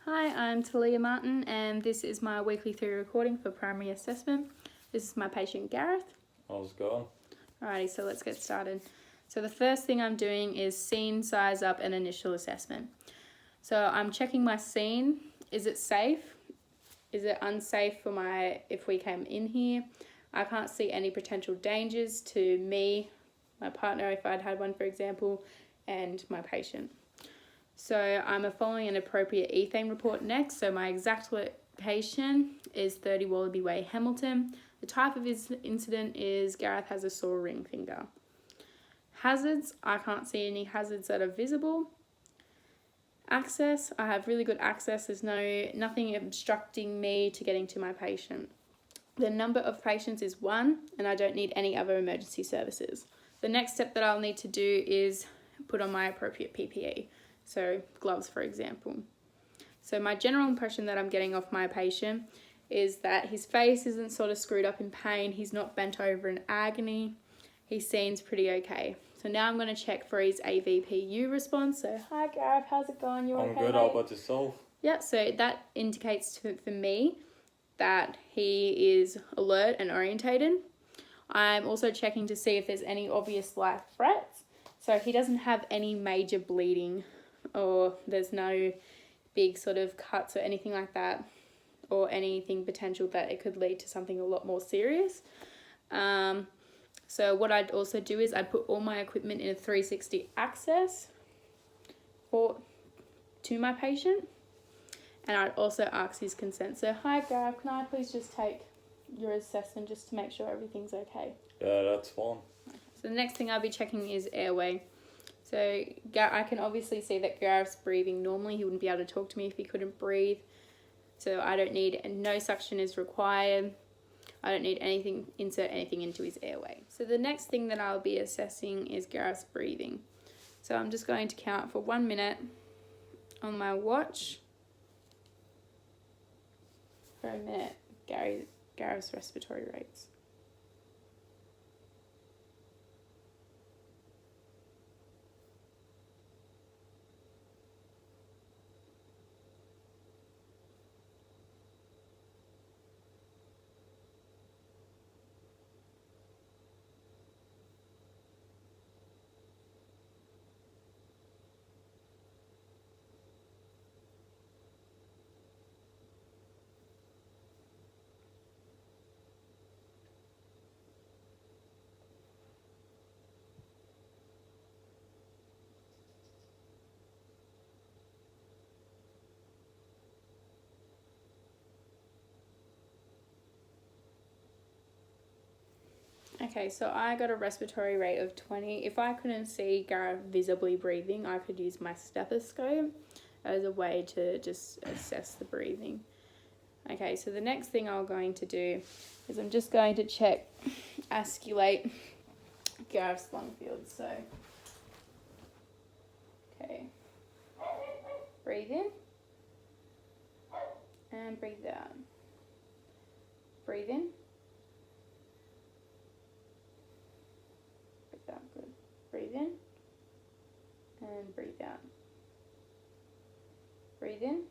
Hi, I'm Talia Martin and this is my weekly theory recording for primary assessment. This is my patient Gareth. How's it going? Alrighty, so let's get started. So the first thing I'm doing is scene size up and initial assessment. So I'm checking my scene. Is it safe? Is it unsafe for if we came in here? I can't see any potential dangers to me, my partner if I'd had one for example, and my patient. So I'm following an appropriate ethane report next. So my exact location is 30 Wallaby Way, Hamilton. The type of incident is Gareth has a sore ring finger. Hazards, I can't see any hazards that are visible. Access, I have really good access. There's nothing obstructing me to getting to my patient. The number of patients is 1 and I don't need any other emergency services. The next step that I'll need to do is put on my appropriate PPE. So gloves, for example. So my general impression that I'm getting off my patient is that his face isn't sort of screwed up in pain. He's not bent over in agony. He seems pretty okay. So now I'm going to check for his AVPU response. So hi Gareth, how's it going? You okay? I'm good, how about yourself? Yeah, so that indicates for me that he is alert and orientated. I'm also checking to see if there's any obvious life threats. So he doesn't have any major bleeding or there's no big sort of cuts or anything like that or anything potential that it could lead to something a lot more serious. So what I'd also do is I'd put all my equipment in a 360 access to my patient, and I'd also ask his consent. So hi Gareth, can I please just take your assessment just to make sure everything's okay? Yeah, that's fine. So the next thing I'll be checking is airway. So I can obviously see that Gareth's breathing normally. He wouldn't be able to talk to me if he couldn't breathe. So I don't need, no suction is required. I don't need insert anything into his airway. So the next thing that I'll be assessing is Gareth's breathing. So I'm just going to count for 1 minute on my watch. For a minute, Gareth's respiratory rates. Okay, so I got a respiratory rate of 20. If I couldn't see Gareth visibly breathing, I could use my stethoscope as a way to just assess the breathing. Okay, so the next thing I'm going to do is I'm just going to escalate Gareth's lung field. So, okay, breathe in and breathe out. Breathe in. Good. Breathe in and breathe out. Breathe in.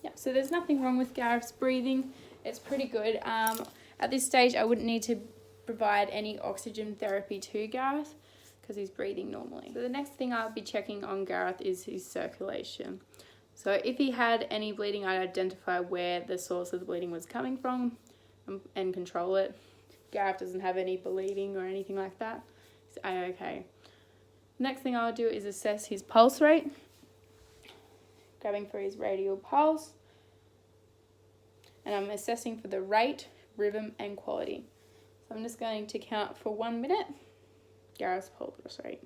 Yeah, so there's nothing wrong with Gareth's breathing. It's pretty good. At this stage, I wouldn't need to provide any oxygen therapy to Gareth because he's breathing normally. So the next thing I'll be checking on Gareth is his circulation. So if he had any bleeding, I'd identify where the source of the bleeding was coming from and control it. Gareth doesn't have any bleeding or anything like that. He's A-okay. Next thing I'll do is assess his pulse rate. Grabbing for his radial pulse. And I'm assessing for the rate, rhythm, and quality. So I'm just going to count for 1 minute. Gareth's pulse rate.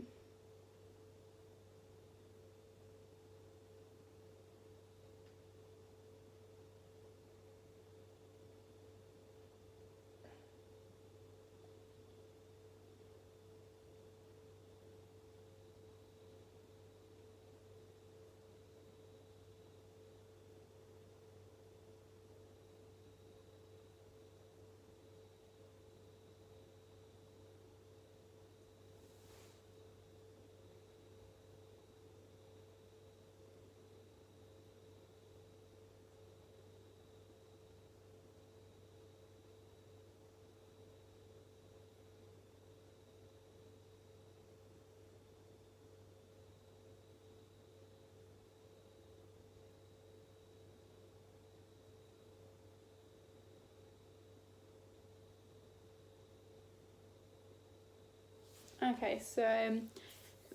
Okay, so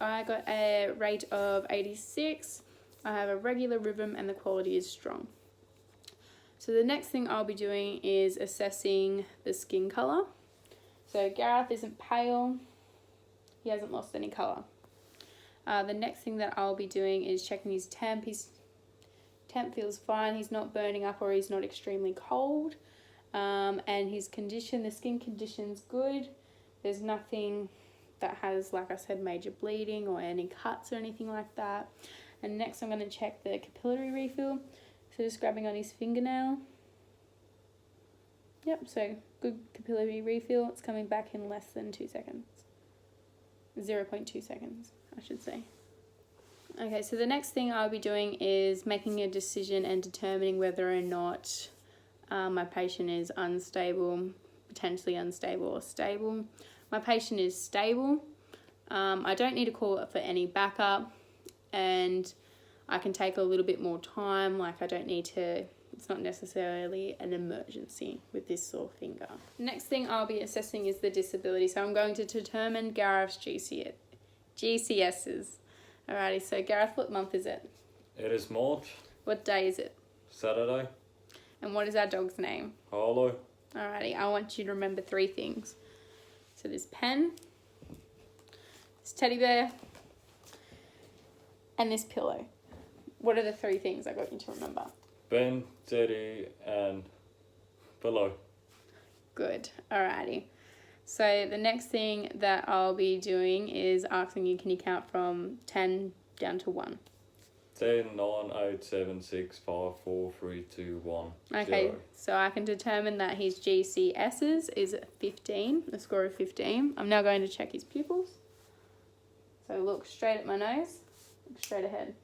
I got a rate of 86. I have a regular rhythm and the quality is strong. So the next thing I'll be doing is assessing the skin colour. So Gareth isn't pale, he hasn't lost any colour. The next thing that I'll be doing is checking his temp. His temp feels fine, he's not burning up or he's not extremely cold. And his condition, the skin condition's good. There's nothing that has, like I said, major bleeding or any cuts or anything like that. And next I'm going to check the capillary refill. So just grabbing on his fingernail. Yep, so good capillary refill. It's coming back in less than 2 seconds. 0.2 seconds, I should say. Okay, so the next thing I'll be doing is making a decision and determining whether or not my patient is unstable, potentially unstable or stable. My patient is stable. I don't need to call for any backup, and I can take a little bit more time. Like, I don't need to, it's not necessarily an emergency with this sore finger. Next thing I'll be assessing is the disability. So I'm going to determine Gareth's GCSs. Alrighty, so Gareth, what month is it? It is March, What day is it? Saturday, And what is our dog's name? Harlow, Alrighty, I want you to remember 3 things. So this pen, this teddy bear, and this pillow. What are the 3 things I got you to remember? Ben, Teddy, and Pillow. Good. Alrighty. So the next thing that I'll be doing is asking you, can you count from 10 down to 1? 10, 9, 8, 7, 6, 5, 4, 3, 2, 1. Okay, 0. so I can determine that his GCSs is 15, a score of 15. I'm now going to check his pupils. So look straight at my nose, look straight ahead.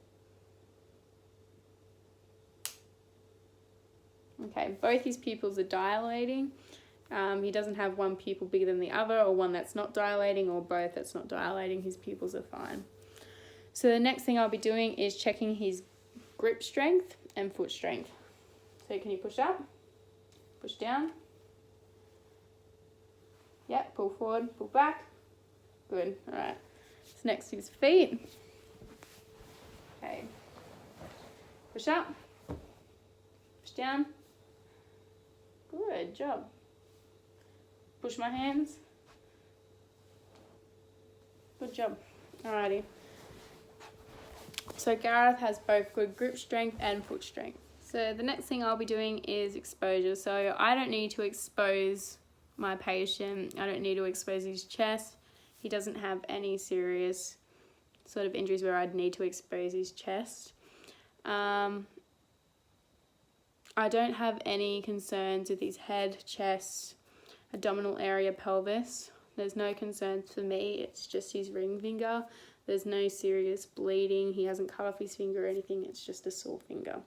Okay, both his pupils are dilating. He doesn't have one pupil bigger than the other, or one that's not dilating, or both that's not dilating. His pupils are fine. So the next thing I'll be doing is checking his grip strength and foot strength. So can you push up? Push down? Yep, pull forward, pull back. Good, alright. So next his feet. Okay. Push up. Push down. Good job. Push my hands. Good job. Alrighty. So Gareth has both good grip strength and foot strength. So the next thing I'll be doing is exposure. So I don't need to expose my patient. I don't need to expose his chest. He doesn't have any serious sort of injuries where I'd need to expose his chest. I don't have any concerns with his head, chest, abdominal area, pelvis. There's no concerns for me. It's just his ring finger. There's no serious bleeding. He hasn't cut off his finger or anything. It's just a sore finger.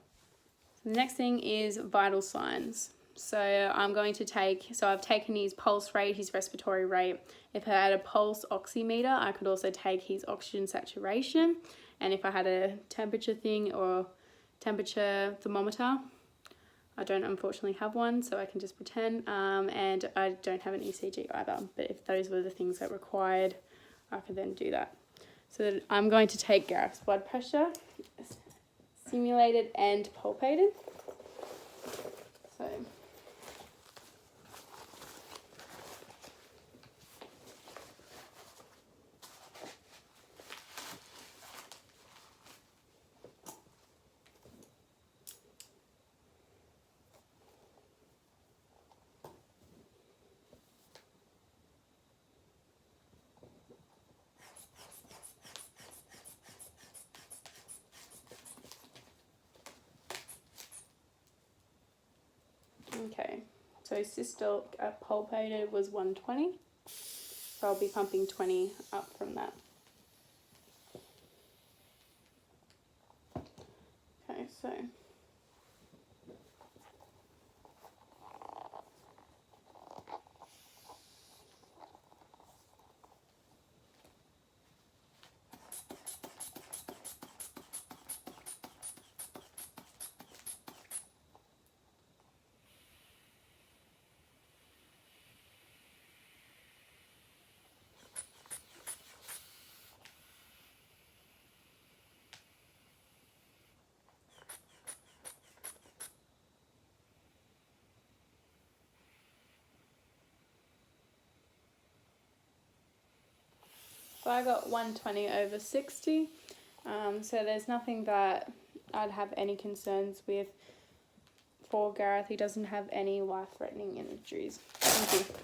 The next thing is vital signs. So I've taken his pulse rate, his respiratory rate. If I had a pulse oximeter, I could also take his oxygen saturation. And if I had a temperature thing or temperature thermometer, I don't unfortunately have one, so I can just pretend. And I don't have an ECG either. But if those were the things that required, I could then do that. So I'm going to take Gareth's blood pressure, simulated and palpated. So okay, so systolic at palpated was 120, so I'll be pumping 20 up from that. Okay, so So I got 120 over 60. So there's nothing that I'd have any concerns with for Gareth. He doesn't have any life-threatening injuries. Thank you.